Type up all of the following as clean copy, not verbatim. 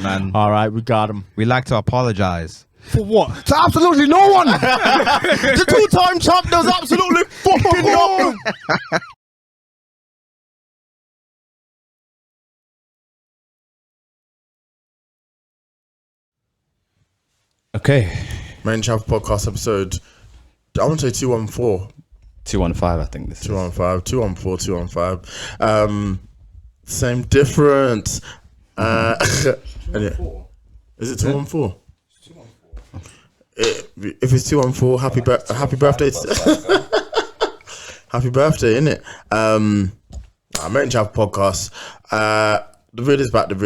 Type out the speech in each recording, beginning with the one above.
man. All right, we got him. We like to apologize. For what? To absolutely no one. The two-time champ does absolutely fucking nothing. Okay. Made In Chafford podcast episode. I want to say 214. 215, I think this 215, 214, 215. Same difference. Is it 214? If it's 214, happy birthday. Happy birthday, innit? Made In Chafford podcast. The real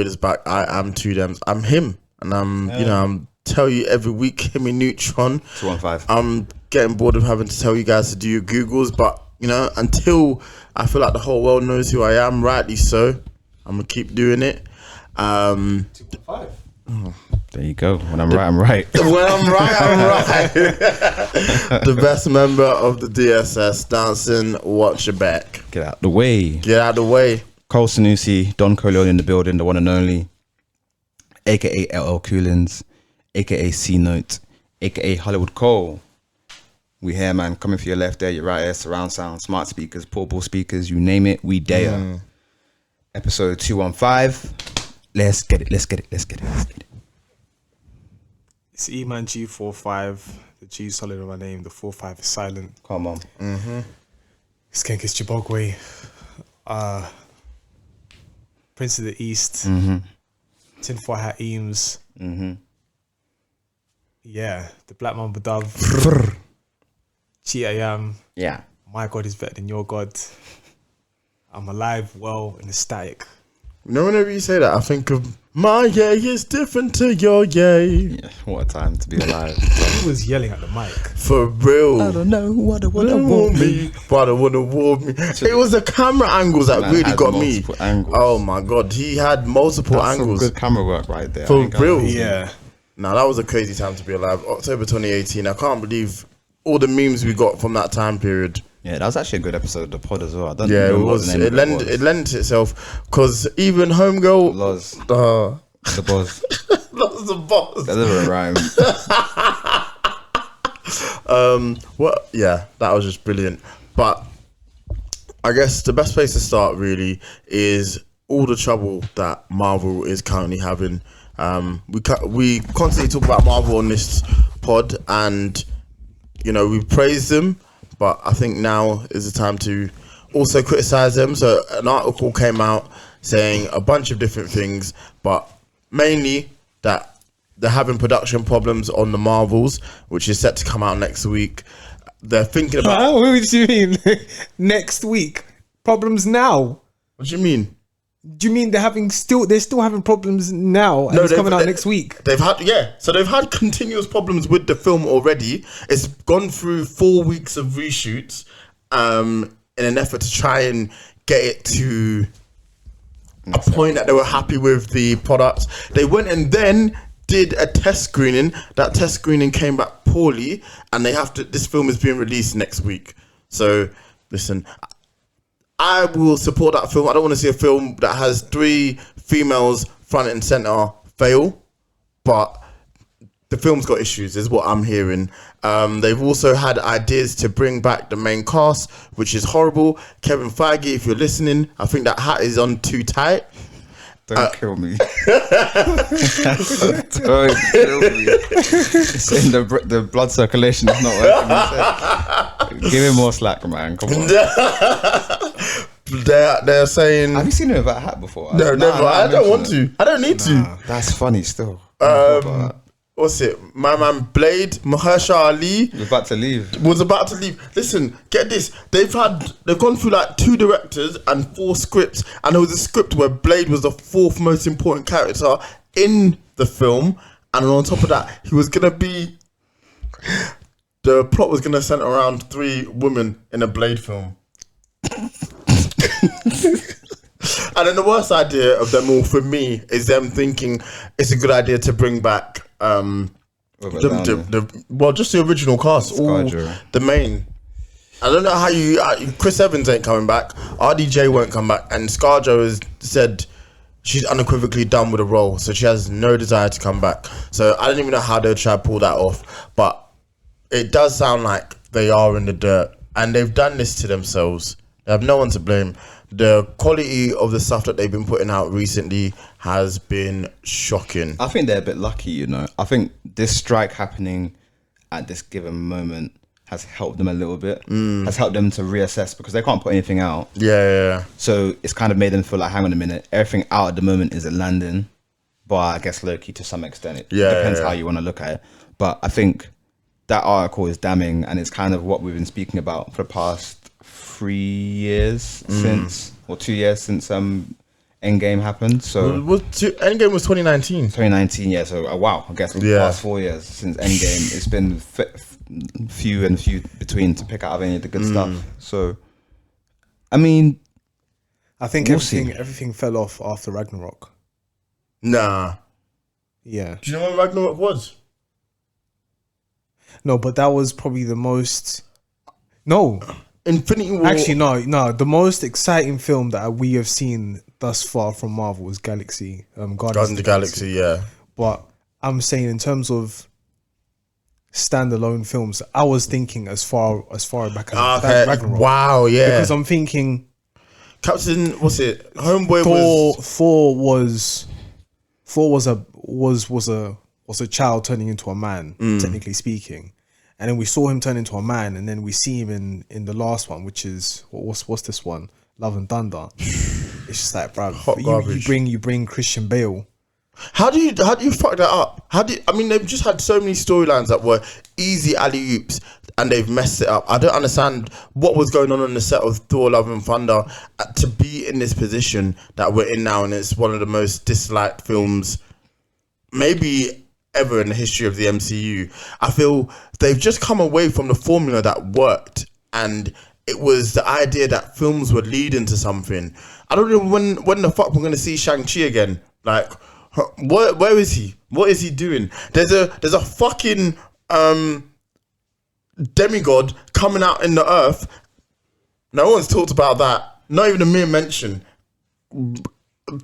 is back. I am two Dems. I'm him. And I'm tell you every week, him and Neutron. 215. I'm getting bored of having to tell you guys to do your Googles, but until I feel like the whole world knows who I am, rightly so, I'm gonna keep doing it. 2.5. There you go. When I'm right, I'm right. When I'm right, I'm right. The best member of the DSS, dancing, watch your back. Get out the way. Get out the way. Cole Sanusi, Don Corleone in the building, the one and only, aka LL Coolins, aka C Note, aka Hollywood Cole. We here, man. Coming for your left there, your right there, surround sound, smart speakers, portable speakers, you name it, we dare. Episode 215. Let's get it. It's Eman G45. The G is solid on my name. The 45 is silent. Come on. Skenkis Chibogwe. Prince of the East. Tinfoil Hat Eames. Yeah. The Black Mamba Dove. Cheat I am. Yeah. My God is better than your God. I'm alive, well, and ecstatic. Whenever you say that, I think of my yay is different to your yay. Yeah. What a time to be alive. Who was yelling at the mic? For real. I don't know what I Wanna warm me, but I wanna warm me. It was the camera angles that really got me. Angles. Oh my God, he had multiple That's angles. some good camera work right there. For real. Yeah. Now that was a crazy time to be alive. October 2018. I can't believe all the memes we got from that time period. Yeah, that was actually a good episode of the pod as well. I don't Yeah, it know what was. the name of It lent itself because even Homegirl, Loz, the boss. that was the boss. That doesn't rhyme. What? Yeah, that was just brilliant. But I guess the best place to start really is all the trouble that Marvel is currently having. We constantly talk about Marvel on this pod, and we praise them. But I think now is the time to also criticize them. So an article came out saying a bunch of different things, but mainly that they're having production problems on the Marvels, which is set to come out next week. They're thinking about... What do you mean? Next week? Problems now? What do you mean? Do you mean they're still having problems now and it's coming out next week? They've had continuous problems with the film already. It's gone through 4 weeks of reshoots in an effort to try and get it to a point that they were happy with the product. They went and then did a test screening. That test screening came back poorly, and this film is being released next week. So listen, I will support that film. I don't want to see a film that has 3 females front and center fail, but the film's got issues, is what I'm hearing. They've also had ideas to bring back the main cast, which is horrible. Kevin Feige, if you're listening, I think that hat is on too tight. Don't kill me. Don't kill me. It's saying the blood circulation is not working. Give him more slack, man. Come on. They're saying... Have you seen him with that hat before? No, never. I don't want to. I don't need to. That's funny still. What's it? My man Blade, Mahershala Ali was about to leave. Listen, get this. They've gone through like 2 directors and 4 scripts, and there was a script where Blade was the 4th most important character in the film, and on top of that, he was gonna be... The plot was gonna center around 3 women in a Blade film. And then the worst idea of them all for me is them thinking it's a good idea to bring back just the original cast, all the main. I don't know how Chris Evans ain't coming back, RDJ won't come back, and ScarJo has said she's unequivocally done with the role, so she has no desire to come back. So I don't even know how they'll try to pull that off, but it does sound like they are in the dirt, and they've done this to themselves. They have no one to blame. The quality of the stuff that they've been putting out recently has been shocking. I think they're a bit lucky, you know. I think this strike happening at this given moment has helped them a little bit. Has helped them to reassess because they can't put anything out. Yeah. So it's kind of made them feel like, hang on a minute, everything out at the moment isn't landing. But I guess low-key to some extent. It depends how you want to look at it. But I think that article is damning, and it's kind of what we've been speaking about for the past 3 years since, or 2 years since Endgame happened. So Endgame was 2019. 2019, yeah. So wow, I guess the past 4 years since Endgame, it's been few and few between to pick out any of the good stuff. So, I mean, I think everything fell off after Ragnarok. Nah. Yeah. Do you know what Ragnarok was? No, but that was probably the most. No. Infinity War. Actually, no. The most exciting film that we have seen thus far from Marvel was Galaxy. Guardians of the Galaxy. Yeah. But I'm saying in terms of standalone films, I was thinking as far back as Ragnarok. Wow, yeah. Because I'm thinking Captain, what's it? Homeboy was a child turning into a man, technically speaking. And then we saw him turn into a man, and then we see him in the last one, which is what's this one? Love and Thunder. It's just like, bro, you bring Christian Bale. How do you fuck that up? They've just had so many storylines that were easy alley-oops and they've messed it up. I don't understand what was going on the set of Thor Love and Thunder to be in this position that we're in now, and it's one of the most disliked films maybe ever in the history of the MCU. I feel they've just come away from the formula that worked, and it was the idea that films would lead into something. I don't know when the fuck we're going to see Shang-Chi again. Like, where is he? What is he doing? There's a fucking demigod coming out in the earth. No one's talked about that. Not even a mere mention.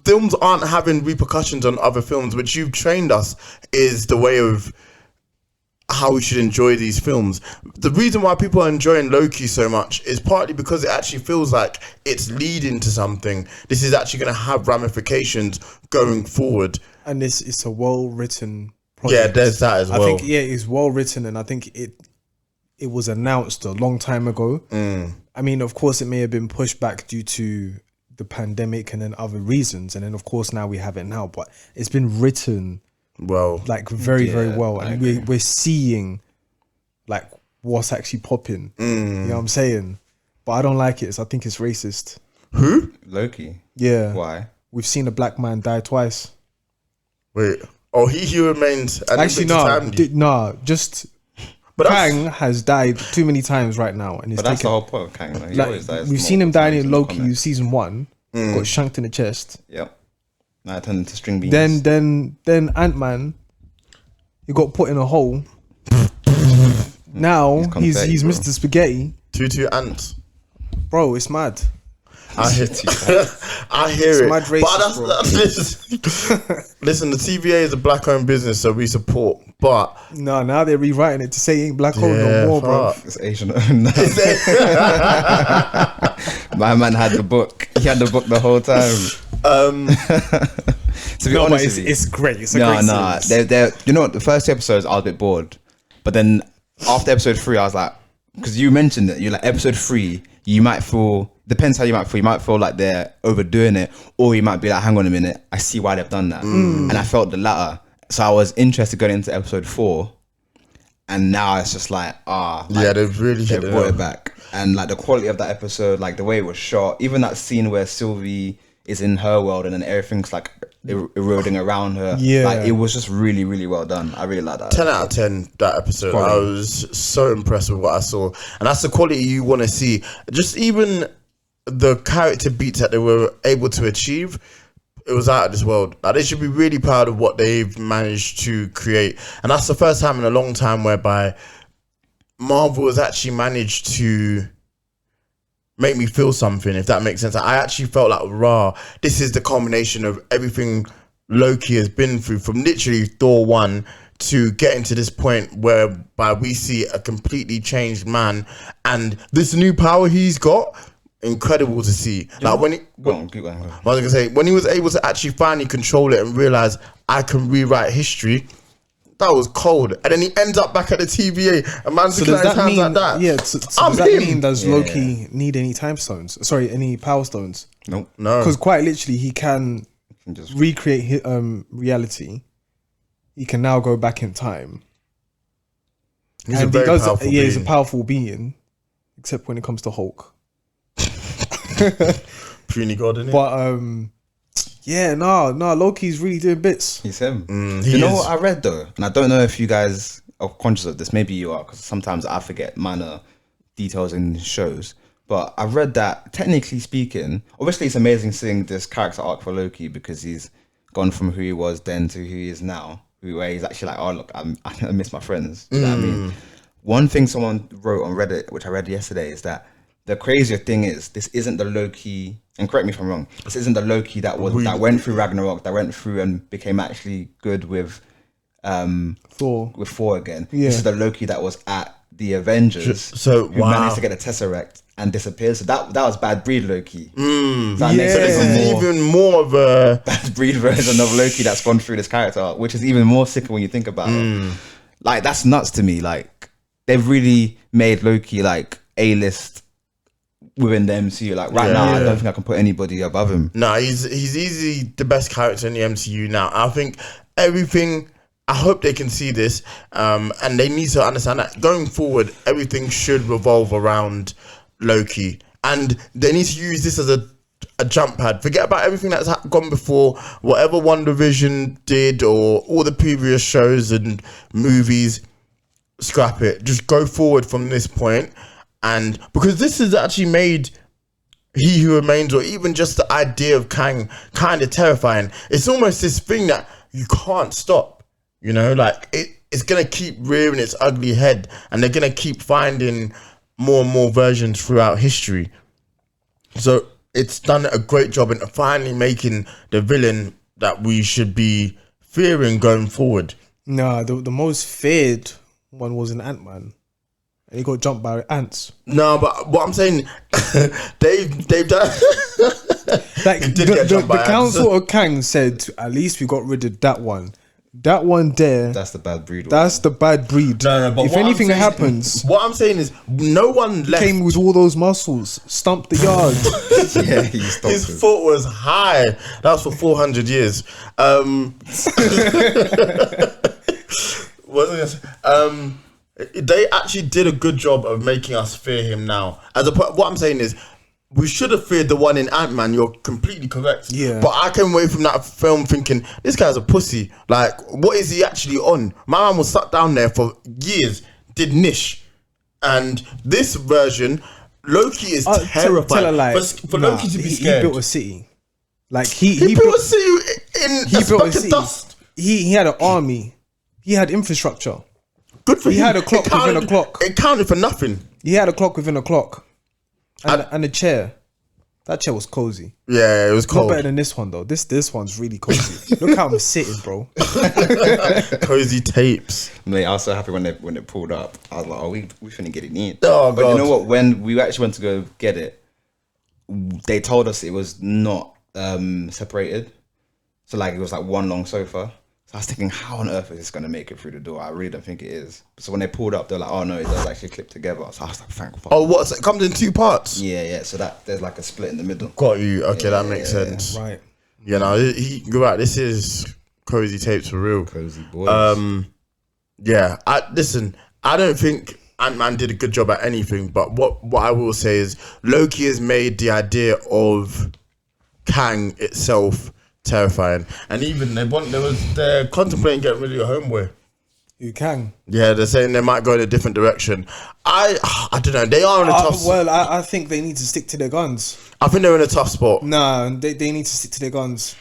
Films aren't having repercussions on other films, which you've trained us is the way of how we should enjoy these films. The reason why people are enjoying Loki so much is partly because it actually feels like it's leading to something. This is actually going to have ramifications going forward. And it's a well-written project. Yeah, there's that as well. I think, it's well-written, and I think it was announced a long time ago. I mean, of course, it may have been pushed back due to the pandemic and then other reasons. And then, of course, now we have it now. But it's been written well, like very well, and we're seeing like what's actually popping. You know what I'm saying? But I don't like it. I think it's racist. Who? Loki. Yeah. Why? We've seen a black man die twice. Wait. Oh, he remains. Actually, just. But Kang has died too many times right now, and it's that's the whole point of Kang. We've seen him dying in Loki season 1. Got shanked in the chest. Yep. Now I turned into string beans. Then Ant-Man, he got put in a hole. Now he's Mr. Spaghetti. Two ants. Bro, it's mad. I hear it's it. Mad racist, listen, the TVA is a black-owned business, so we support. But no, now they're rewriting it to say it ain't black-owned no more, bro. It's Asian-owned now. My man had the book. He had the book the whole time. To be honest with you, it's great. It's a great series. They're you know what? The first 2 episodes, I was a bit bored, but then after episode 3, I was like, because you mentioned it, you're like episode 3. You might feel, depends how you might feel. You might feel like they're overdoing it, or you might be like, hang on a minute, I see why they've done that. And I felt the latter. So I was interested going into episode 4, and now it's just like, they've brought it back. And like the quality of that episode, like the way it was shot, even that scene where Sylvie is in her world and then everything's like eroding around her. Yeah, like it was just really, really well done. I really like that. 10 out of 10 that episode. I was so impressed with what I saw, and that's the quality you want to see. Just even the character beats that they were able to achieve, it was out of this world. Like, they should be really proud of what they've managed to create, and that's the first time in a long time whereby Marvel has actually managed to make me feel something, if that makes sense. I actually felt like, rah, this is the culmination of everything Loki has been through, from literally Thor 1 to getting to this point whereby we see a completely changed man, and this new power he's got, incredible to see. Like when Keep going. I was gonna say, when he was able to actually finally control it and realize I can rewrite history, that was cold. And then he ends up back at the TVA. A man's looking at his hands like that. Yeah, so I'm does that him. mean does Loki need any time stones? Sorry, any power stones? Nope. No. Because quite literally, he can Just recreate reality. He can now go back in time. He's a very powerful being. He's a powerful being, except when it comes to Hulk. Puny God, innit? But Loki's really doing bits. he's him. he You know is. what I read though, and I don't know if you guys are conscious of this. Maybe you are, because sometimes I forget minor details in shows. But I read that, technically speaking, obviously it's amazing seeing this character arc for Loki, because he's gone from who he was then to who he is now, where he's actually like, oh look, I miss my friends. You know what I mean? One thing someone wrote on Reddit, which I read yesterday, is that the crazier thing is, this isn't the Loki, and correct me if I'm wrong, this isn't the Loki that went through Ragnarok, that went through and became actually good with Thor again. Yeah. This is the Loki that was at the Avengers, who managed to get a Tesseract and disappeared. So that was bad breed Loki. That makes So this is even more of a bad breed version of Loki that's gone through this character arc, which is even more sicker when you think about it. Like, that's nuts to me. Like, they've really made Loki like A-list within the MCU. Like right now, I don't think I can put anybody above him. No, he's easily the best character in the MCU now. I think everything, I hope they can see this, and they need to understand that going forward, everything should revolve around Loki, and they need to use this as a jump pad. Forget about everything that's gone before, whatever WandaVision did or all the previous shows and movies. Scrap it. Just go forward from this point, and because this has actually made He Who Remains, or even just the idea of Kang, kind of terrifying. It's almost this thing that you can't stop. You know, like it's gonna keep rearing its ugly head, and they're gonna keep finding more and more versions throughout history. So it's done a great job in finally making the villain that we should be fearing going forward. Nah, the most feared one was an Ant-Man. And he got jumped by ants. No, but what I'm saying, they've done. Like He did get jumped by the ants. Council of Kang said, at least we got rid of that one. That one there, That's the bad breed. that's the bad breed. No, but if what I'm anything saying- happens, what I'm saying is, no one left. came with all those muscles, stumped the yard. Yeah, he stopped His it. foot was high. That was for 400 years. What was I gonna say? They actually did a good job of making us fear him now. What I'm saying is, we should have feared the one in Ant-Man. You're completely correct. Yeah. But I came away from that film thinking, this guy's a pussy. Like, what is he actually on? My man was sat down there for years, did niche. And this version, Loki is terrified. Tell a lie. For Loki to be he scared. built a city. Like He built a city in he a built a speck of city. dust. He had an army. He had infrastructure. Good for him. He had a clock within a clock. It counted for nothing. He had a clock within a clock. And a chair. That chair was cozy. Yeah, it was Not cold. better than this one though. This one's really cozy. Look how I'm sitting, bro. Cozy tapes. Mate, I was so happy when it pulled up. I was like, oh, we finna get it in. Oh, But you God. know what? When we actually went to go get it, they told us it was not separated. So like, it was like one long sofa. So I was thinking, how on earth is this going to make it through the door? I really don't think it is. So when they pulled up, they're like, oh no, it does actually clip together. So I was like, thank fuck. Oh, what? So it comes in two parts? Yeah. So that there's like a split in the middle. Got you. Okay, that makes sense. Right. You know, you're right. This is cozy tapes for real. Cozy boys. Yeah. I don't think Ant-Man did a good job at anything, but what I will say is Loki has made the idea of Kang itself terrifying. And even they're contemplating getting rid of your homeboy. You can. Yeah, they're saying they might go in a different direction. I don't know. They are in a tough. Well, I think they need to stick to their guns. I think they're in a tough spot. Nah, they need to stick to their guns.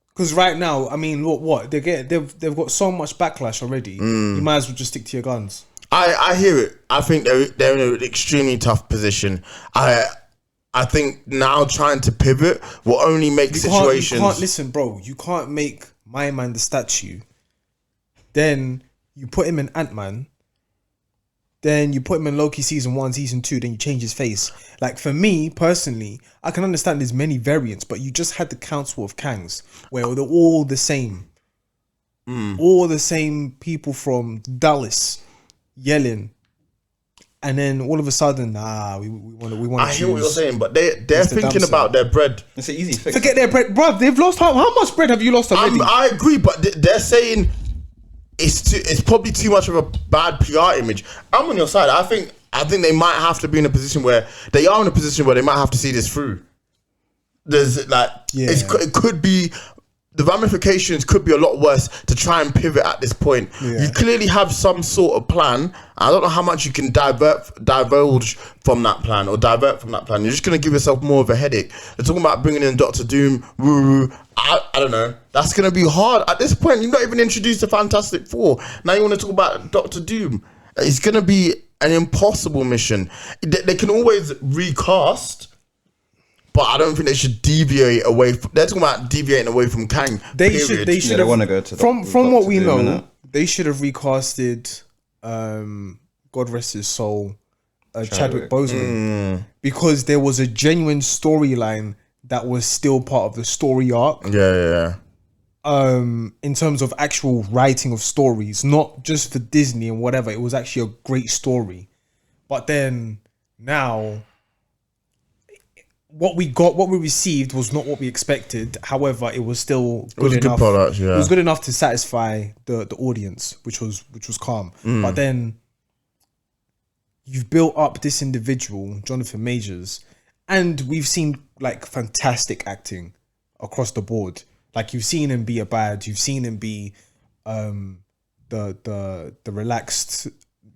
Because right now, I mean, what they've got so much backlash already. You might as well just stick to your guns. I hear it. I think they're in an extremely tough position. I think now trying to pivot will only make situations. You can't listen, bro. You can't make My Man the statue. Then you put him in Ant-Man. Then you put him in Loki season 1, season 2. Then you change his face. Like, for me personally, I can understand there's many variants, but you just had the Council of Kangs where they're all the same. All the same people from Dallas yelling. And then all of a sudden, we want to. I hear what you're saying, but they're thinking about their bread. It's an easy fix. Forget their bread, bro. They've lost how much bread have you lost already? I agree, but they're saying it's probably too much of a bad PR image. I'm on your side. I think they might have to be in a position where they might have to see this through. There's like, it could be. The ramifications could be a lot worse to try and pivot at this point. Yeah. You clearly have some sort of plan. I don't know how much you can divulge from that plan or divert from that plan. You're just going to give yourself more of a headache. They're talking about bringing in Doctor Doom. I don't know. That's going to be hard. At this point, you've not even introduced the Fantastic Four. Now you want to talk about Doctor Doom. It's going to be an impossible mission. They can always recast. But I don't think they should deviate away. They're talking about deviating away from Kang. They should. They want to go to from what we know. They should have recasted, God rest his soul, Chadwick Boseman, because there was a genuine storyline that was still part of the story arc. Yeah. In terms of actual writing of stories, not just for Disney and whatever. It was actually a great story. But then now, what we received was not what we expected. However, it was still good enough. Good product, yeah. It was good enough to satisfy the audience, which was calm. But then you've built up this individual, Jonathan Majors, and we've seen like fantastic acting across the board. Like, you've seen him be a bad, you've seen him be the relaxed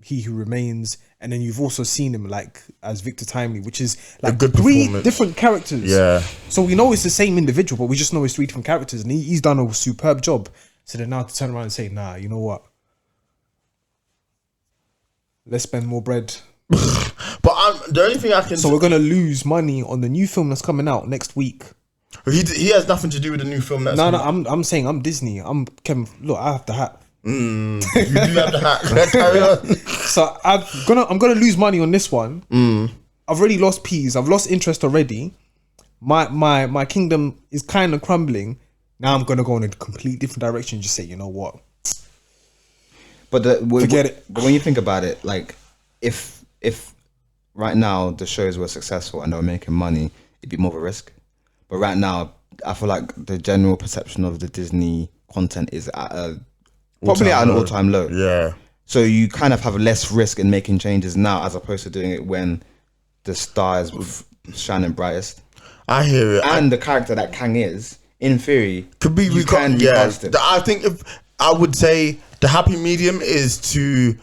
He Who Remains, and then you've also seen him like as Victor Timely, which is like three different characters. Yeah. So we know it's the same individual, but we just know it's three different characters, and he's done a superb job. So then now to turn around and say, nah, you know what? Let's spend more bread. But the only thing I can... So we're going to lose money on the new film that's coming out next week. He has nothing to do with the new film that's... No, I'm saying I'm Disney. I'm Kevin. Look, I have the hat. You do have the hat. So I'm gonna lose money on this one. I've already lost peas. I've lost interest already. My kingdom is kind of crumbling. Now I'm gonna go in a complete different direction. And just say, you know what? But forget it. But when you think about it, like if right now the shows were successful and they were making money, it'd be more of a risk. But right now, I feel like the general perception of the Disney content is probably at an all-time low. Yeah. So you kind of have less risk in making changes now as opposed to doing it when the star is shining brightest. I hear it. And the character that Kang is, in theory, could be recast. Yeah. I think I would say the happy medium is to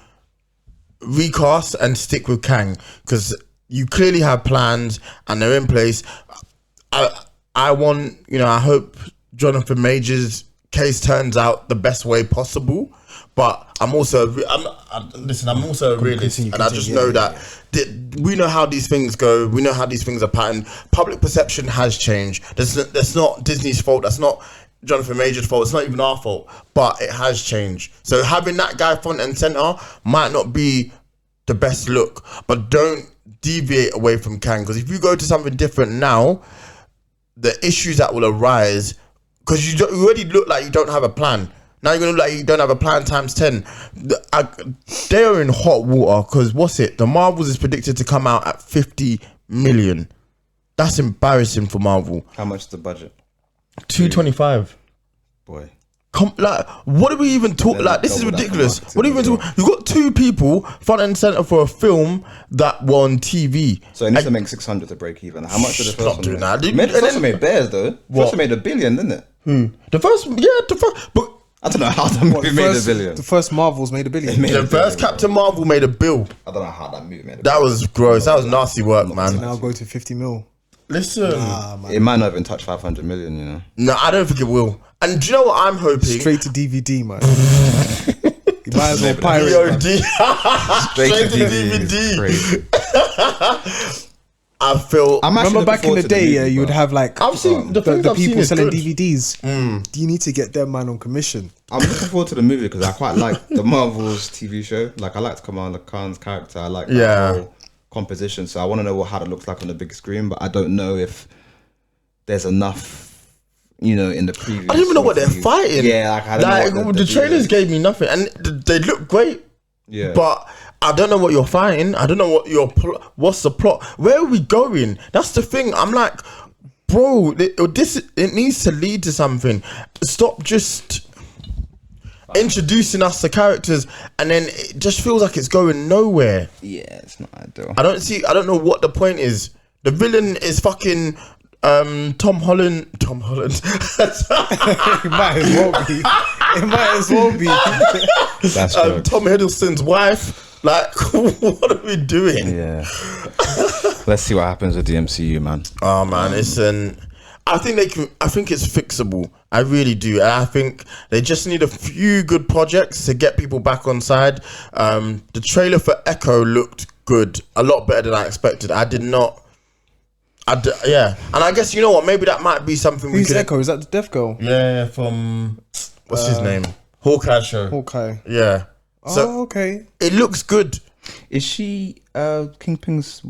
recast and stick with Kang, because you clearly have plans and they're in place. I hope Jonathan Majors' case turns out the best way possible, but I'm also a realist, and I just know that we know how these things go. We know how these things are patterned. Public perception has changed. That's not Disney's fault. That's not Jonathan Majors' fault. It's not even our fault, but it has changed. So having that guy front and center might not be the best look, but don't deviate away from Kang, because if you go to something different now, the issues that will arise, because you already look like you don't have a plan. Now you're going to look like you don't have a plan times 10. They are in hot water, because The Marvels is predicted to come out at 50 million. That's embarrassing for Marvel. How much is the budget? 225. Boy. What are we even talking? Like, this is ridiculous. What are you even talking? You've got two people front and center for a film that were on TV. So it needs to make 600 to break even. How much did the first Stop one doing make? that. The first one made bears though. First one made $1 billion, didn't it? The first, but I don't know how that movie made $1 billion. The first Marvels made $1 billion. The first Captain Marvel made $1 billion. I don't know how that movie made $1 billion. That was gross. That was nasty work, man. Now go to 50 mil. Listen, it might not even touch 500 million, you know. No, I don't think it will. And do you know what I'm hoping? Straight to DVD, man. You might as well pirate. Straight to DVD. I feel. I'm actually Remember looking back in forward the to day, movie, yeah, you would bro. have like I've seen the things the I've seen people is selling good. DVDs. You need to get them man on commission. I'm looking forward to the movie because I quite like the Marvel's TV show. Like, I liked Kamala Khan's character. I like that whole composition. So I want to know how that looks like on the big screen, but I don't know if there's enough, you know, in the previous. I don't even know what they're review. fighting. Yeah, like, I don't know what the trailers gave me nothing, and they look great. Yeah, But I don't know what you're fighting. I don't know what what's the plot. Where are we going? That's the thing. I'm like, bro, it needs to lead to something. Stop just introducing us to characters and then it just feels like it's going nowhere. Yeah, it's not ideal. I don't know what the point is. The villain is fucking Tom Holland. It might as well be. It might as well be. That's true. Tom Hiddleston's wife. Like, what are we doing? Yeah. Let's see what happens with the MCU, man. Oh man, I think it's fixable. I really do. And I think they just need a few good projects to get people back on side. The trailer for Echo looked good, a lot better than I expected. Yeah, and I guess, you know what, maybe that might be something Who's Echo? Is that the deaf girl? Yeah, from what's his name? Hawkeye show. Hawkeye. Yeah. So Oh, okay. it looks good. Is she Kingpin's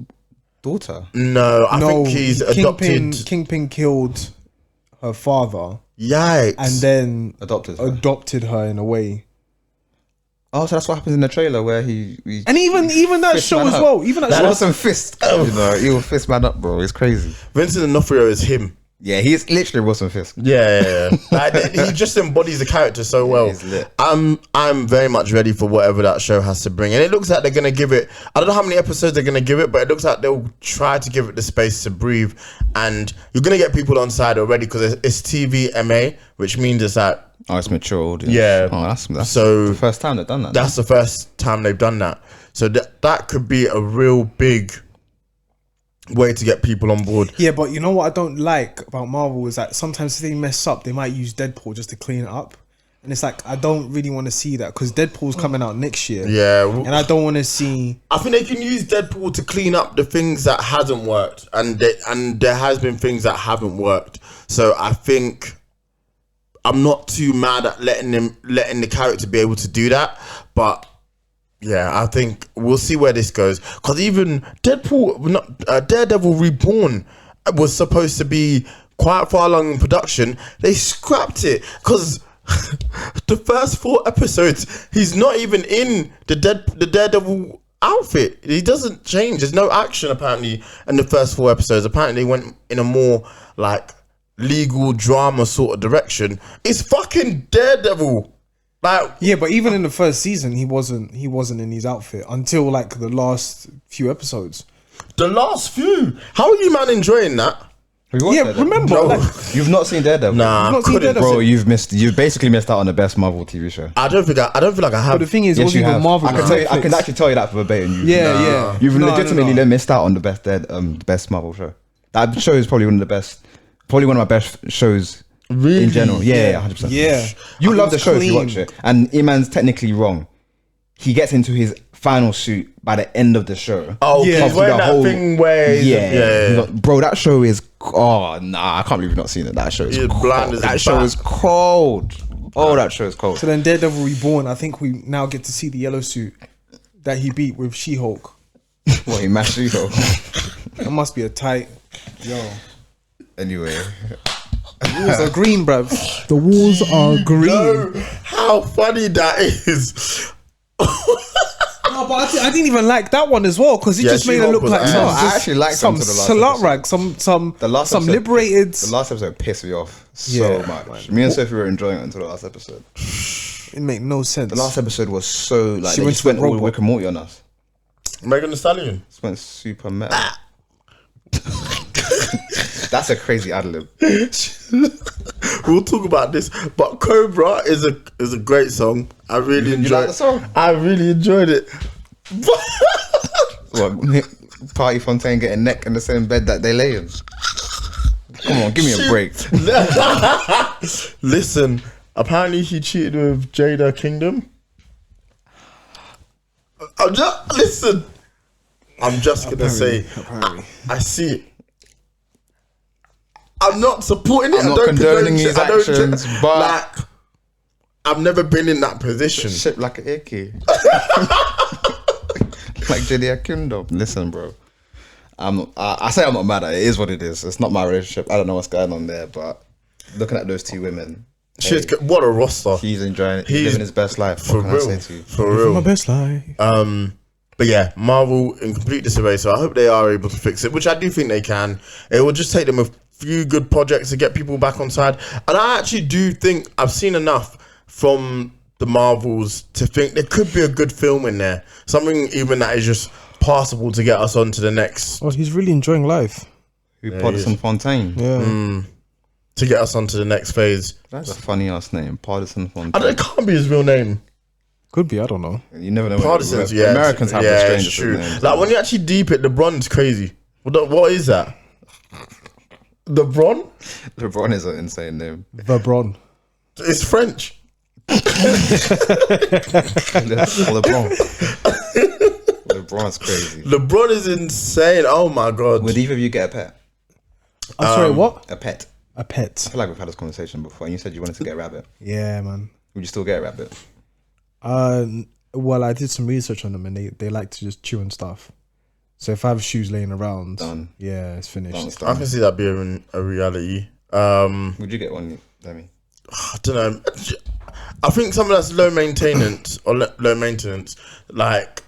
daughter? No, I think he's adopted. Kingpin killed her father Yikes. and then Adopted her. her in a way. Oh, so that's what happens in the trailer where he And even that Fist show man as up. well. Even that show. Wilson fist. You know, he'll fist man up, bro. It's crazy. Vincent D'Onofrio is him. Yeah, he's literally Wilson Fisk. Yeah. Like, he just embodies the character so well. he's lit. I'm very much ready for whatever that show has to bring, and it looks like they're gonna give it. I don't know how many episodes they're gonna give it, but it looks like they'll try to give it the space to breathe. And you're gonna get people on side already because it's TV MA, which means it's like Oh, it's mature audience. Yeah. Oh, that's So- the first time they've done that. that's the first time they've done that. So that could be a real big way to get people on board. Yeah, but you know what I don't like about Marvel is that sometimes if they mess up, they might use Deadpool just to clean it up. And it's like, I don't really want to see that because Deadpool's coming out next year. Yeah. And I don't want to see. I think they can use Deadpool to clean up the things that hasn't worked, and there has been things that haven't worked. So I think I'm not too mad at letting the character be able to do that, but yeah, I think we'll see where this goes. Because even Daredevil Reborn was supposed to be quite far along in production. They scrapped it because the first 4 episodes, he's not even in the Daredevil outfit. He doesn't change. There's no action apparently in the first 4 episodes. Apparently, they went in a more like legal drama sort of direction. It's fucking Daredevil. Like, Yeah, but even in the first season, he wasn't in his outfit until like the last few episodes. the last few. How are you, man, enjoying that? Have you watched Yeah, Daredevil? remember, No. like, You've not seen Daredevil? Nah, You've not seen couldn't. Daredevil? Bro, you've basically missed out on the best Marvel TV show. I don't feel like I have. but the thing is, it Yes, wasn't you even have. Marvel. I can it was tell you, I Netflix. can actually tell you that verbatim. Yeah. You've No, legitimately no. missed out on the best Marvel show. That show is probably one of my best shows Really? in general. Yeah, 100%. Yeah. You It love the was show if you clean. watch it. And Eman's technically wrong. He gets into his final suit by the end of the show. Oh, Yeah. he's wearing that thing where Yeah. Bro, that show is I can't believe you've not seen it. That show is He's cold. blind as a That show bat. is cold. Oh, that show is cold. So then Daredevil Reborn, I think we now get to see the yellow suit that he beat with She-Hulk. What, he mashed you though? That must be a tight. Yo. Anyway. The walls are green, bruv. The walls are green. No, how funny that is. No, but I didn't even like that one as well because it Yeah, just made it She-Hulk look was like ass. some. No, I actually liked some them to the last slut episode. rag, some The last some episode- liberated. The last episode pissed me off so Yeah, much. Me and Sophie were enjoying it until the last episode. It made no sense. The last episode was so like She they went just to went the all robot. Rick and Morty on us. Megan Thee Stallion. Just went super meta. That's a crazy ad lib. We'll talk about this, but Cobra is a great song. I really You enjoyed like the song? I really enjoyed it. What? Party Fontaine getting neck in the same bed that they lay in. Come on, give me a break. Listen, apparently he cheated with Jada Kingdom. Listen. I'm just gonna say, I see it. I'm not supporting it. I'm not condoning his actions, but like, I've never been in that position. shit like an icky. Like JD Akindo. Listen, bro. I say I'm not mad at it. It is what it is. It's not my relationship. I don't know what's going on there, but looking at those two women, What a roster. he's enjoying it. He's living his best life. For What can real. I say to you? For real. My best life. But yeah, Marvel in complete disarray. So I hope they are able to fix it, which I do think they can. It will just take them a few good projects to get people back on side. And I actually do think I've seen enough from the Marvels to think there could be a good film in there. Something even that is just passable to get us on to the next. Oh, he's really enjoying life. Who Partisan Fontaine? Yeah. To get us onto the next phase. That's a funny ass name, Partisan Fontaine. It can't be his real name. Could be, I don't know. You never know. Partisans, yeah. Americans have the it's strangest true. names. Like when you actually deep it, LeBron's crazy. What is that? LeBron? LeBron is an insane name. LeBron. It's French. LeBron's crazy. LeBron is insane. Oh my god. Would either of you get a pet? I'm sorry, what? A pet. A pet. I feel like we've had this conversation before, and you said you wanted to get a rabbit. Yeah, man. Would you still get a rabbit? Well, I did some research on them, and they like to just chew on stuff. So if I have shoes laying around, Done. yeah, it's finished. Done. I can see that being a reality. Would you get one, Demi? I don't know. I think something that's low maintenance low maintenance, like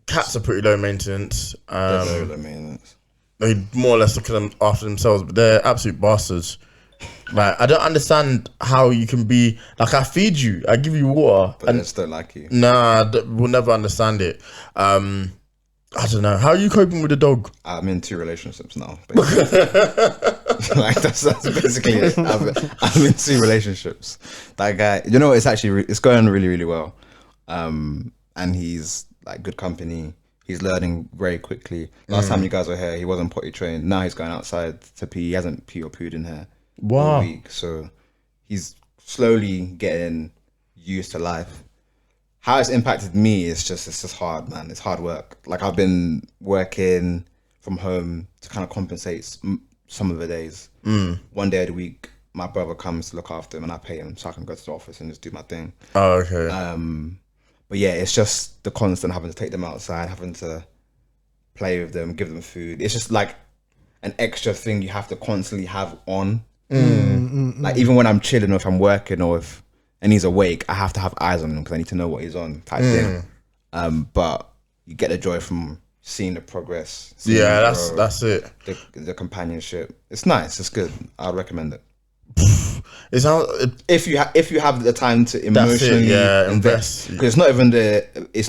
cats are pretty low maintenance. They're very low maintenance. They more or less look at them after themselves, but they're absolute bastards. Like, I don't understand how you can be like, I feed you, I give you water, But they just don't like you. Nah, we'll never understand it. I don't know. How are you coping with the dog? I'm in 2 relationships now. Basically. Like that's basically it. I'm in 2 relationships. That guy, you know, it's going really, really well. And he's like good company. He's learning very quickly. Last time you guys were here, he wasn't potty trained. Now he's going outside to pee. He hasn't pee or pooed in here all week. So he's slowly getting used to life. How it's impacted me is it's just hard, man. It's hard work. Like I've been working from home to kind of compensate some of the days. 1 day of the week, my brother comes to look after him and I pay him so I can go to the office and just do my thing. Oh, okay. But yeah, it's just the constant having to take them outside, having to play with them, give them food. It's just like an extra thing you have to constantly have on. Like even when I'm chilling or if I'm working or if and he's awake, I have to have eyes on him because I need to know what he's on type thing. But you get the joy from seeing the progress. Yeah, that's it. The companionship. It's nice. It's good. I'd recommend it. It's how If you have the time to emotionally invest, because it's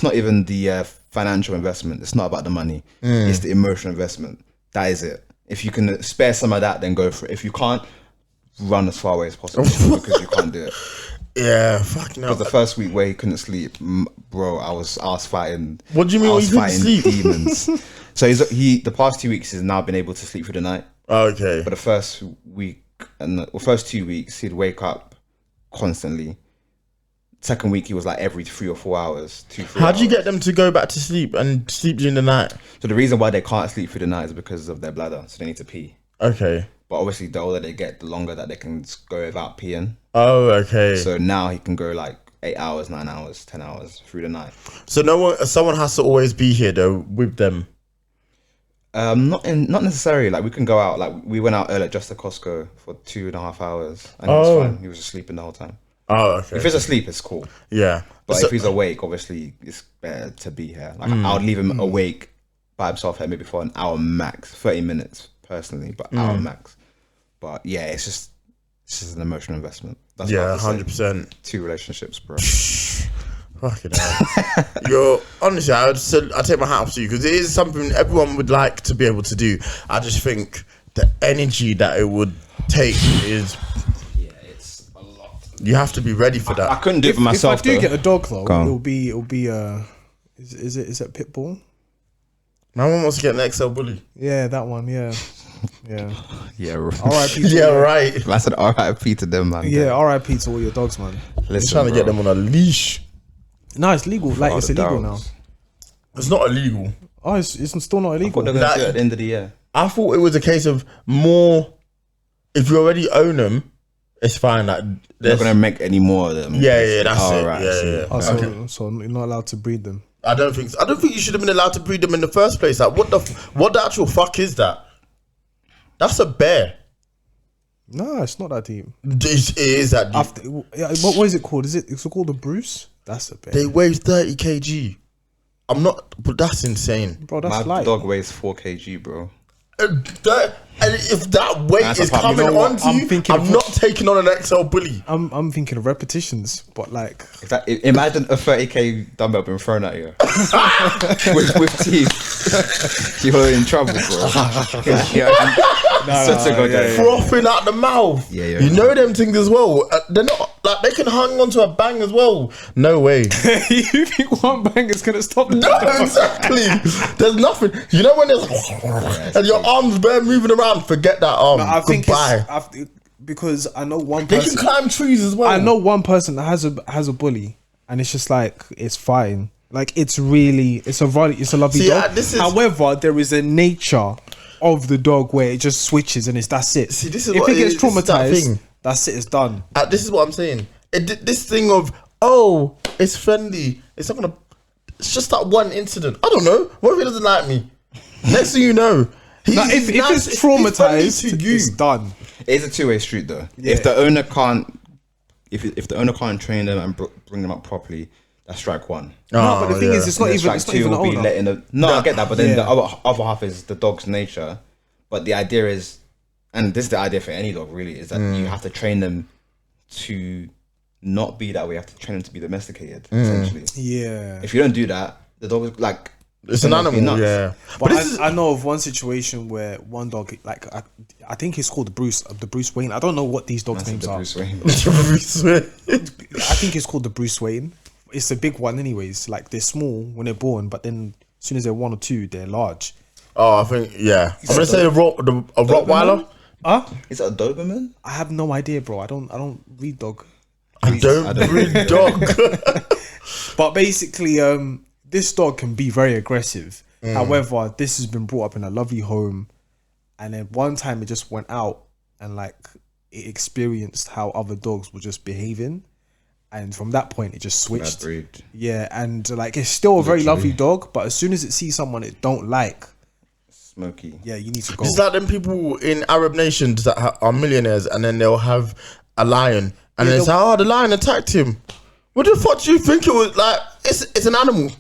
not even the financial investment. It's not about the money. It's the emotional investment. That is it. If you can spare some of that, then go for it. If you can't, run as far away as possible because you can't do it. Yeah, fuck no. Because the first week where he couldn't sleep, bro, I was fighting. What do you mean I when was you couldn't fighting sleep? demons. So the past 2 weeks he's now been able to sleep through the night. Okay. But the first week first 2 weeks he'd wake up constantly. Second week he was like every 3 or 4 hours. 2-3 How do you hours. get them to go back to sleep and sleep during the night? So the reason why they can't sleep through the night is because of their bladder. So they need to pee. Okay. But obviously the older they get, the longer that they can go without peeing. Oh, okay. So now he can go like 8 hours, 9 hours, 10 hours through the night. So someone has to always be here though with them. Not necessarily. Like we can go out. Like we went out earlier just to Costco for 2.5 hours, and he was fine. He was just sleeping the whole time. Oh, okay. If he's asleep, it's cool. Yeah. But if he's awake, obviously it's better to be here. Like I would leave him awake by himself here maybe for an hour max, 30 minutes personally, but hour max. But yeah, it's just an emotional investment. That's what I have to say. 100%. 2 relationships, bro. Fucking hell. You're honestly, I take my hat off to you because it is something everyone would like to be able to do. I just think the energy that it would take is. Yeah, it's a lot. You have to be ready for that. I couldn't do it for myself. If I do get a dog though, Go on. it'll be is it Pitbull? My one wants to get an XL bully. Yeah, that one. Yeah. Yeah, R.I.P. Yeah, right. I said R.I.P. to them, man. Yeah, R.I.P. to all your dogs, man. You're Listen, trying to get bro. them on a leash. No, it's legal. Like all it's the illegal dogs. now. It's not illegal. Oh, it's still not What illegal. they're going to Like- do at the end of the year? I thought it was a case of more. If you already own them, it's fine. Like, They're there's- not going to make any more of them. yeah, that's Oh, it. right, I Yeah, see. yeah. Oh, so you're not allowed to breed them. I don't think. I don't think you should have been allowed to breed them in the first place. Like, what the actual fuck is that? That's a bear. No, it's not that deep. It is that deep. After, what is it called? It's called a Bruce? That's a bear. They weigh 30 kg. I'm not, but that's insane. Bro, that's My light. dog weighs 4 kg, bro. And if that weight That's is a problem. coming You know what? onto I'm you, thinking I'm of- not taking on an XL bully. I'm thinking of repetitions, but like Imagine a 30k dumbbell being thrown at you with teeth. You're in trouble, bro. Such a good day. Frothing out the mouth. Yeah, you yeah. know them things as well. They're not like they can hang onto a bang as well. No way. you think one bang is gonna stop? No, exactly. There's nothing. You know when there's and your arms bare moving around. Forget that arm. I think Goodbye. because I know one They can person. climb trees as well. I know one person that has a bully, and it's just like it's fine. Like it's a lovely See, dog. this is- However, there is a nature of the dog where it just switches and that's it. See, this is if what it gets this is that traumatized, thing. that's it. It's done. This is what I'm saying. This thing of it's friendly. It's not gonna. It's just that one incident. I don't know. What if he doesn't like me? Next thing you know, Now, if nice, it's friendly traumatized, to you. it's done. It's a two-way street, though. Yeah. If the owner can't, if the owner can't train them and bring them up properly, that's strike one. No, but the thing is, it's not And then even strike it's not two even the will be owner. letting the. No, I get that, but then Yeah. the other half is the dog's nature. But the idea is, and this is the idea for any dog, really, is that you have to train them to not be that way. You have to train them to be domesticated, essentially. Yeah. If you don't do that, the dog is like. It's an gonna be animal, nuts. yeah. But this is I know of one situation where one dog, like I think it's called the Bruce Wayne. I don't know what these dogs' That's names the are. Bruce Wayne. I think it's called the Bruce Wayne. It's a big one, anyways. Like they're small when they're born, but then as soon as they're 1 or 2, they're large. I think I'm gonna say a Rottweiler. Is it a Doberman? I have no idea, bro. I don't read dog. I don't breed dog. But basically, this dog can be very aggressive. However, this has been brought up in a lovely home, and then one time it just went out and like it experienced how other dogs were just behaving, and from that point it just Bad switched. breed. Yeah, and like it's still a very lovely dog, but as soon as it sees someone it don't like, Smoky. yeah, you need to go. It's like them people in Arab nations that are millionaires, and then they'll have a lion, and then it's like, the lion attacked him. What the fuck do you think it was? Like, it's an animal.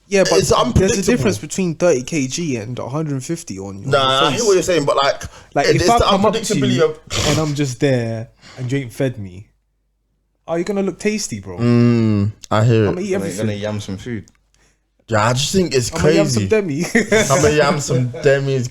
Yeah, but It's there's a unpredictable. difference between 30 kg and 150 on your Nah, I face. hear what you're saying, but like Like it's if I the come up to unpredictability you of. and I'm just there and you ain't fed me, are you gonna look tasty, bro? I hear I'm gonna it. eat You're everything. gonna yam some food. Yeah, I just think it's I'm gonna yam some crazy. demi. I'm gonna yam some demis.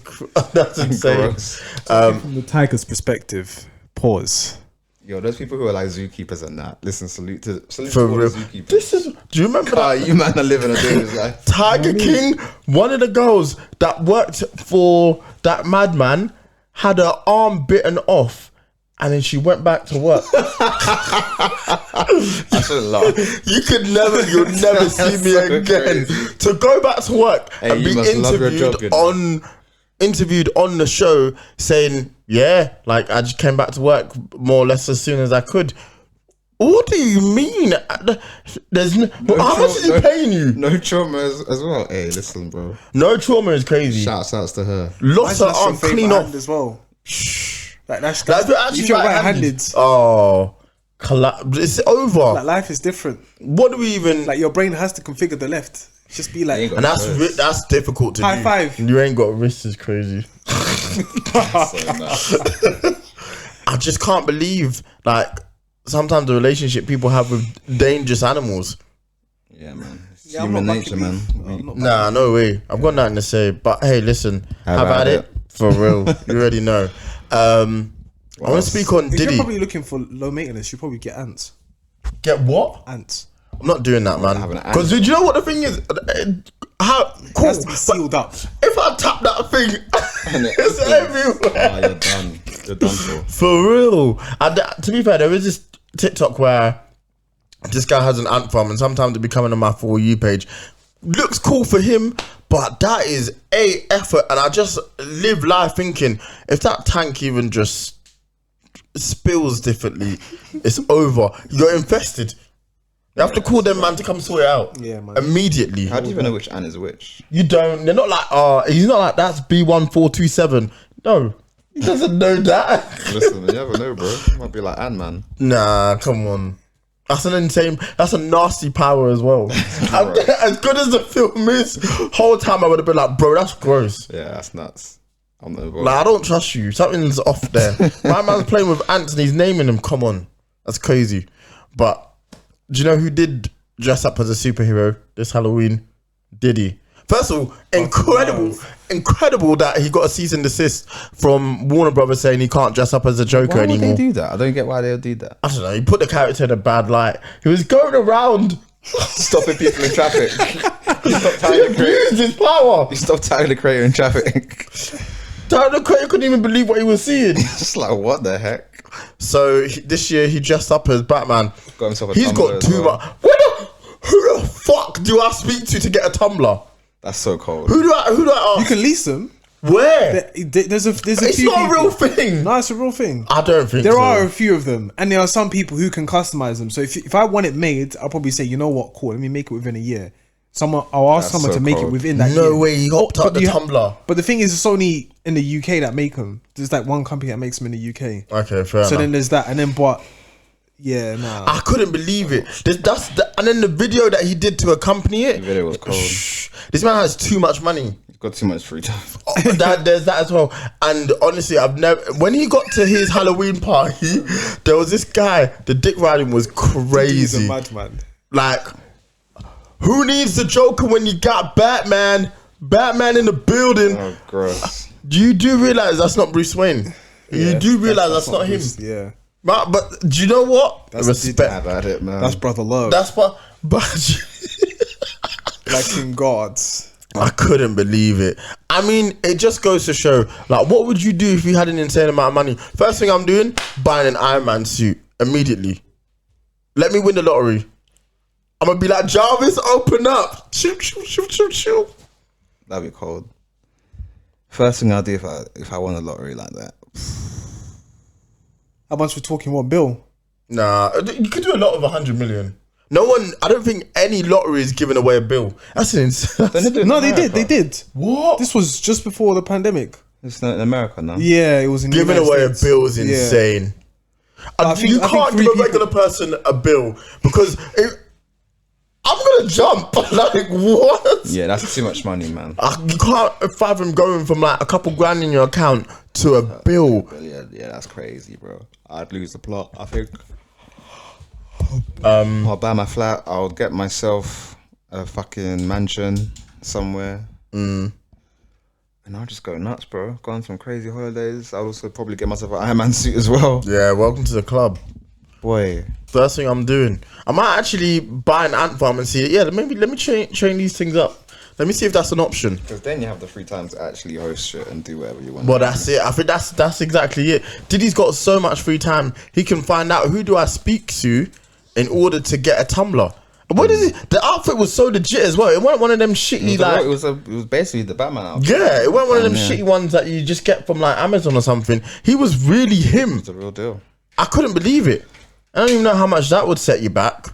That's insane. Gross. From the tiger's perspective, pause. Yo, those people who are like zookeepers and that. Listen, salute to For all real. the zookeepers. This is. Do you remember that? You man are living a dangerous life. Tiger King, one of the girls that worked for that madman, had her arm bitten off, and then she went back to work. I shouldn't laugh. You'll never see me so again. crazy. To go back to work Hey, and you be must love your job, you know. interviewed on the show, saying, "Yeah, like I just came back to work more or less as soon as I could." What do you mean? There's how much is he paying you? No trauma as well. Hey, listen, bro. No trauma is crazy. Shouts outs to her. Lost her That's your arm favourite clean hand off. as well. Like that's Like, if you're actually if you're right-handed, right-handed, oh, it's over. like life is different. What do we even? Like your brain has to configure the left. Just be like, ain't got And choice. that's difficult to High do. five. You ain't got wrists is crazy. So, nah. I just can't believe like sometimes the relationship people have with dangerous animals. Yeah, man. It's Yeah, I'm human not nature, backing man. I'm not Nah, no way. I've got nothing to say. But hey, listen, have at at it for real. You already know. I want to speak on If you're Diddy. probably looking for low maintenance, you probably get ants. Get what? Ants. I'm not doing that, man. have an ant. Because do you know what the thing is? How cool? It has to be sealed up. If I tap that thing, it's everywhere. Oh, you're done. You're done for. For real. And to be fair, there is this TikTok where this guy has an ant farm, and sometimes it be coming on my For You page. Looks cool for him, But that is a effort, and I just live life thinking if that tank even just spills differently, it's over. You're infested. You have to call them man to come sort it out. Yeah, man. Immediately. How do you even know which ant is which? You don't. They're not like, he's not like that's B1427. No, he doesn't know that. Listen, you never know, bro. It might be like Ant-Man. Nah, come on. That's an insane. That's a nasty power as well. As good as the film is, whole time I would have been like, bro, that's gross. Yeah, that's nuts. I'm not involved. Like, I don't trust you. Something's off there. My man's playing with ants and he's naming them. Come on, that's crazy. But do you know who did dress up as a superhero this Halloween? Diddy. First of all, incredible that he got a cease and desist from Warner Brothers saying he can't dress up as a Joker Why would anymore. they do that? I don't get why they would do that. I don't know. He put the character in a bad light. He was going around Stopping people in traffic. He stopped he tying the creator. abused his power. He stopped tying the creator in traffic. The creator couldn't even believe what he was seeing. Just like, what the heck? So this year he dressed up as Batman. Got himself a He's tumbler got as too well. much. Who the fuck do I speak to get a tumbler? That's so cold. Who do I You ask? can lease them. Where? There's a It's few not a people. real thing. No, it's a real thing. I don't think There so. are a few of them, and there are some people who can customize them. So if I want it made, I'll probably say, you know what, cool, let me make it within a year. I'll ask That's someone so to make cold. it within that year. No way, he hopped out but the you- tumbler. But the thing is, it's only in the UK that make them. There's like one company that makes them in the UK. Okay, fair So enough. then there's that, and then yeah, nah. I couldn't believe it. And then the video that he did to accompany it. The video was cold. This man has too much money. He's got too much free time. There's that as well. And honestly, I've never. When he got to his Halloween party, there was this guy. The dick riding was He's a crazy. madman. Like, who needs the Joker when you got Batman? Batman in the building. Oh, gross. You do realize that's not Bruce Wayne. You do realize that's not him. Bruce, yeah, But do you know what? That's Respect. Have at it, man. that's brother love. That's what. But like in gods. I couldn't believe it. I mean, it just goes to show, like, what would you do if you had an insane amount of money? First thing I'm doing, buying an Iron Man suit immediately. Let me win the lottery. I'm gonna be like, Jarvis, open up. Shoot, shoot, shoot, shoot, shoot. That'd be cold. First thing I'll do if I won a lottery like that. How much we're talking? What bill? Nah, you could do a lot of 100 million. No one, I don't think any lottery is giving away a bill. That's insane. No, they did. They did. What? This was just before the pandemic. It's not in America now. Yeah, it was in the Giving United away States. a bill is Yeah. insane. I think- You I think can't three give a people- regular person a bill because I'm gonna jump. Like, what? Yeah, that's too much money, man. You can't fathom going from like a couple grand in your account to a bill. But yeah, that's crazy, bro. I'd lose the plot, I think. I'll buy my flat. I'll get myself a fucking mansion somewhere. And I'll just go nuts, bro. Go on some crazy holidays. I'll also probably get myself an Iron Man suit as well. Yeah, welcome to the club. Boy. First thing I'm doing, I might actually buy an ant farm and see. Yeah, maybe let me train these things up. Let me see if that's an option. Because then you have the free time to actually host shit and do whatever you want. Well, that's it. I think that's exactly it. Diddy's got so much free time. He can find out who do I speak to in order to get a tumbler. What is it? The outfit was so legit as well. It wasn't one of them shitty it was basically the Batman outfit. Yeah, it wasn't one of them Yeah. shitty ones that you just get from like Amazon or something. He was really him. It's the real deal. I couldn't believe it. I don't even know how much that would set you back.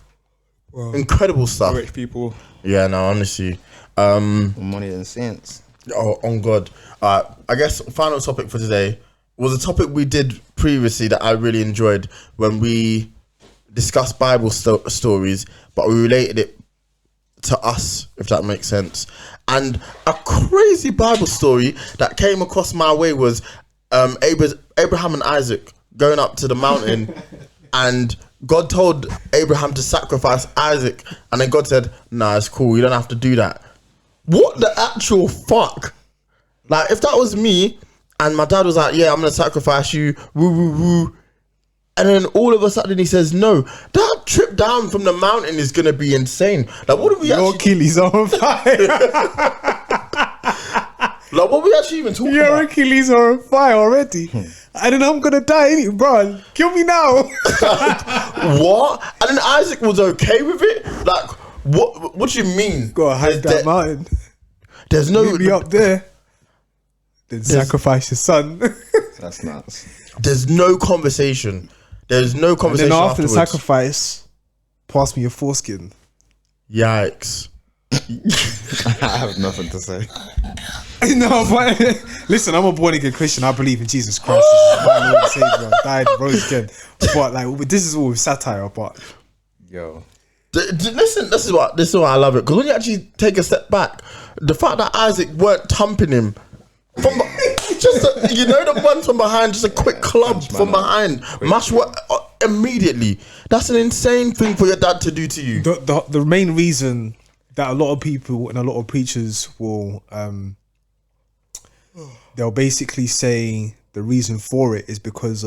Incredible stuff. Rich people. Yeah, no, honestly. Money and sense. Oh, on God. I guess final topic for today was a topic we did previously that I really enjoyed when we discussed Bible stories, but we related it to us, if that makes sense. And a crazy Bible story that came across my way was Abraham and Isaac going up to the mountain and God told Abraham to sacrifice Isaac, and then God said, nah, it's cool, you don't have to do that. What the actual fuck? Like, if that was me and my dad was like, yeah, I'm gonna sacrifice you, woo woo woo, and then all of a sudden he says no, that trip down from the mountain is gonna be insane. Like, what do we Your actually Achilles are on fire. like what we actually even talking Your about? Achilles are on fire already. And then I'm gonna die, innit, bro? Kill me now. What? And then Isaac was okay with it? Like, what do you mean? Gotta hide There's that de- mountain. There's no. Meet me up there. Then sacrifice your son. That's nuts. There's no conversation. There's no And conversation then after the afterwards. sacrifice, pass me your foreskin. Yikes. I have nothing to say. No, but listen, I'm a born again Christian. I believe in Jesus Christ as my Lord and Savior. Died, rose again. But like, this is all with satire. But Yo. Listen, this is why I love it. Because when you actually take a step back, the fact that Isaac weren't thumping him from the one from behind, just a quick club from behind, mash what immediately. That's an insane thing for your dad to do to you. the main reason that a lot of people and a lot of preachers will they'll basically say the reason for it is because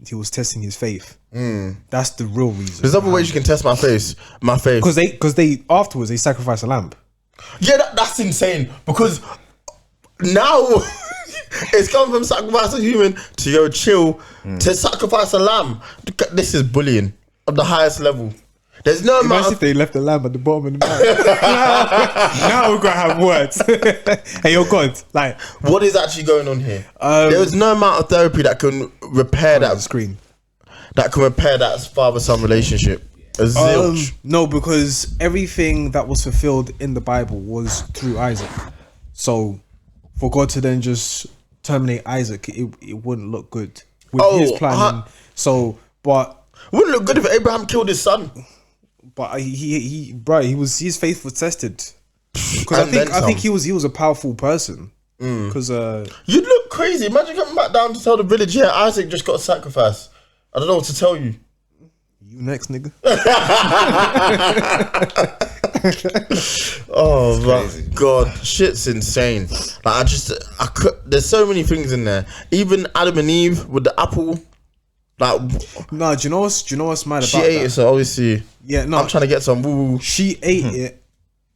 he was testing his faith. That's the real reason. There's other ways you can test my faith. Because they afterwards they sacrifice a lamb. Yeah, that's insane. Because now it's come from sacrifice a human to chill to sacrifice a lamb. This is bullying of the highest level. There's no amount Imagine if they left the lamb at the bottom of the map. now we're gonna have words. Hey, yo, God, like, what is actually going on here? There is no amount of therapy that can repair the that screen. That can repair that father-son relationship. A zilch. No, because everything that was fulfilled in the Bible was through Isaac. So for God to then just terminate Isaac, it wouldn't look good with his plan. Wouldn't look good if Abraham killed his son. But his faith was tested. Because I think he was a powerful person. Because you'd look crazy. Imagine coming back down to tell the village, yeah, Isaac just got sacrificed. I don't know what to tell you. You next, nigga. Oh my God, shit's insane. Like there's so many things in there. Even Adam and Eve with the apple. Like, no, do you know what's mad about she ate that? it, so obviously, yeah, no, I'm trying to get some woo. She ate it.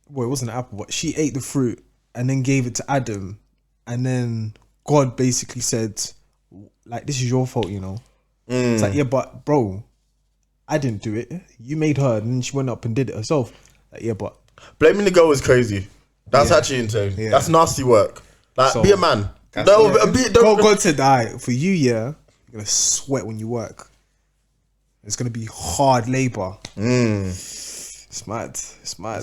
Well, it wasn't an apple, but she ate the fruit and then gave it to Adam, and then God basically said, like, this is your fault, you know. It's like, yeah, but bro, I didn't do it. You made her, and then she went up and did it herself. Like, yeah, but blaming the girl is crazy. That's actually insane. Yeah. That's nasty work. Like, be a man. God said, "Alright, for you, yeah, you're gonna sweat when you work. It's gonna be hard labor." It's mad.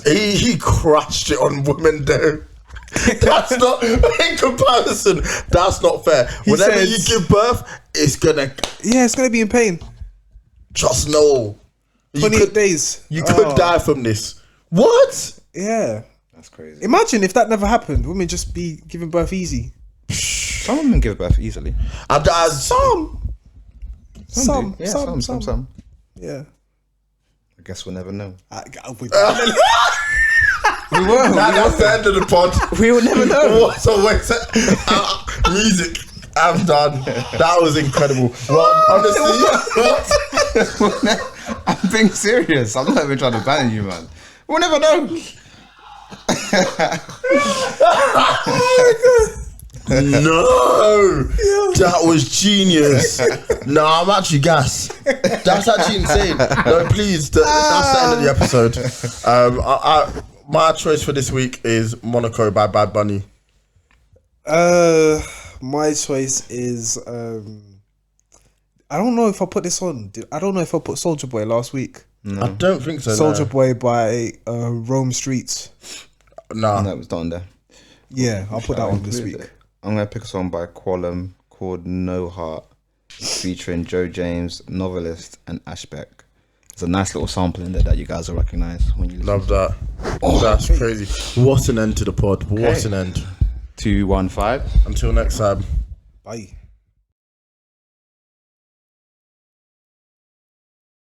He crushed it on women though. That's not, in comparison, that's not fair. Whenever you give birth, it's gonna be in pain. Just know 28 days. You could die from this. What? Yeah. That's crazy. Imagine if that never happened. Women just be giving birth easy. Some women give birth easily. Some. Yeah. I guess we'll never know. We will. That's the end of the pod. We will never know. So wait, music. I'm done. That was incredible. Well, honestly, I'm being serious. I'm not even trying to ban you, man. We'll never know. No, that was genius. No, I'm actually gas. That's actually insane. No, please. That's the end of the episode. My choice for this week is Monaco by Bad Bunny. My choice is I don't know if I put this on. I don't know if I put Soulja Boy last week. No. I don't think so. Soulja Boy by Rome Streets. Nah, no, it was not on there. Yeah, I'll put that on this week. I'm gonna pick a song by Qualum called No Heart, featuring Joe James, Novelist, and Ashbeck. It's a nice little sample in there that you guys will recognize when you listen. Love that. That's crazy. What an end to the pod. What an end. 215. Until next time. Bye.